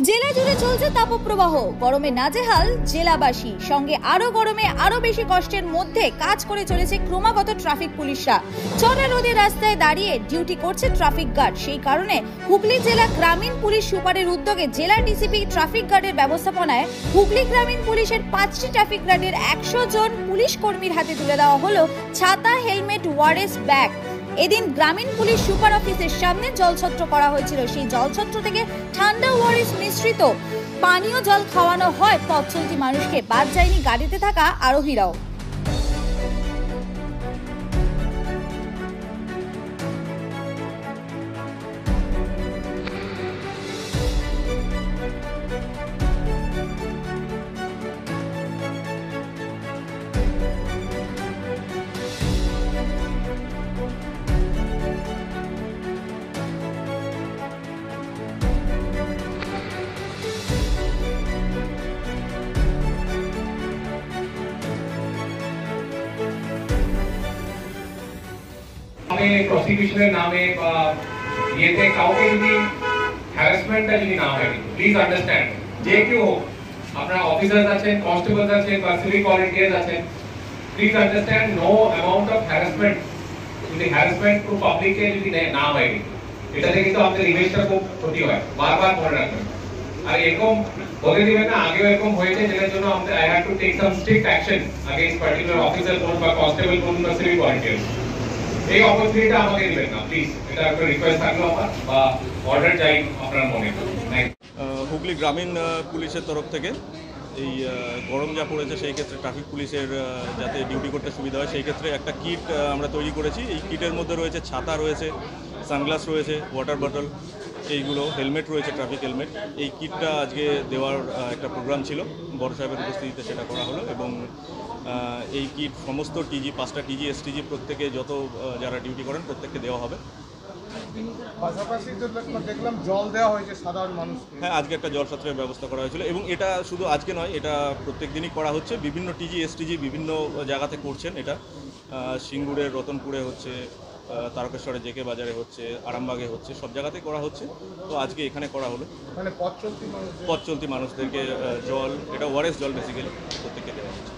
জেলা জুড়ে চলছে তাপপ্রবাহ, গরমে নাজেহাল জেলাবাসী, সঙ্গে আরো গরমে আরো বেশি কষ্টের মধ্যে কাজ করে চলেছে ক্রমাগত ট্রাফিক পুলিশরা। চড়া রোদে রাস্তায় দাঁড়িয়ে ডিউটি করছে ট্রাফিক গার্ড। সেই কারণে হুগলি জেলা গ্রামীণ পুলিশ সুপারের উদ্যোগে জেলা ডিসিপি ট্রাফিক গার্ডের ব্যবস্থাপনায় হুগলি গ্রামীণ পুলিশের 5টি ট্রাফিক গার্ডের 100 জন পুলিশ কর্মীর হাতে তুলে দেওয়া হলো ছাতা, হেলমেট, ওয়ারেস ব্যাগ। এদিন গ্রামীণ পুলিশ সুপার অফিসের সামনে জলছত্র করা হয়েছিল। সেই জলছত্র থেকে ঠান্ডা ওয়ারেস মিশ্রিত পানীয় জল খাওয়ানো হয় পথ চলতি মানুষকে। বাদ যায়নি গাড়িতে থাকা আরোহীরাও। প্রসিকিউশনের নামে বা ইয়েতে কাউকে যদি হ্যারাসমেন্টটা যদি না হয়, প্লিজ আন্ডারস্ট্যান্ড, যে কেউ হোক, আপনারা অফিসার্স আছেন, কনস্টেবলস আছেন বা সিভিক ভলেন্টিয়ার্স আছেন, please understand no amount of harassment, যদি হ্যারাসমেন্ট টু পাবলিকে যদি না হয়, এটাতে কিন্তু আপনাদের ইমেজটা খুব ক্ষতি হয়। বারবার মনে রাখবেন। আর এরকম বলে দিবেন না আগেও এরকম হয়েছে, যেটার জন্য আমাদের I have to take some strict action against particular officer কোন বা কনস্টেবল কোন বা সিভিক ভলেন্টিয়ার। এই অপরচুনিটিটা আমাকে দিবেন না প্লিজ, এটা একটা রিকোয়েস্ট থাকলো আমার, বা অর্ডার চাই আপনার মনে। হুগলি গ্রামীণ পুলিশের তরফ থেকে এই গরম যা পড়েছে সেই ক্ষেত্রে ট্রাফিক পুলিশের যাতে ডিউটি করতে সুবিধা হয় সেই ক্ষেত্রে একটা কিট আমরা তৈরি করেছি। এই কিটের মধ্যে রয়েছে ছাতা, রয়েছে সানগ্লাস, রয়েছে ওয়াটার বটল, এইগুলো হেলমেট রয়েছে, ট্রাফিক হেলমেট। এই কিটটা আজকে দেওয়ার একটা প্রোগ্রাম ছিল, বড় সাহেবের উপস্থিতিতে সেটা করা হলো। এবং এই কিট সমস্ত টিজি, 5টা টিজি, এসটিজি প্রত্যেকে যত যারা ডিউটি করেন প্রত্যেককে দেওয়া হবে। পাশাপাশি দেখলাম জল দেওয়া হয়েছে সাধারণ মানুষকে। হ্যাঁ, আজকে একটা জলছত্রের ব্যবস্থা করা হয়েছিল এবং এটা শুধু আজকে নয়, এটা প্রত্যেক দিনই করা হচ্ছে। বিভিন্ন টিজি, এসটিজি বিভিন্ন জায়গাতে করছেন এটা। সিঙ্গুরের রতনপুরে হচ্ছে, তারকেশ্বরে জেকে বাজারে হচ্ছে, আরামবাগে হচ্ছে, সব জায়গাতেই করা হচ্ছে। তো আজকে এখানে করা হলো। মানে পথ চলতি মানুষদেরকে জল, এটা ওয়ারেস জল বেসিক্যালি প্রত্যেককে দেওয়া হচ্ছে।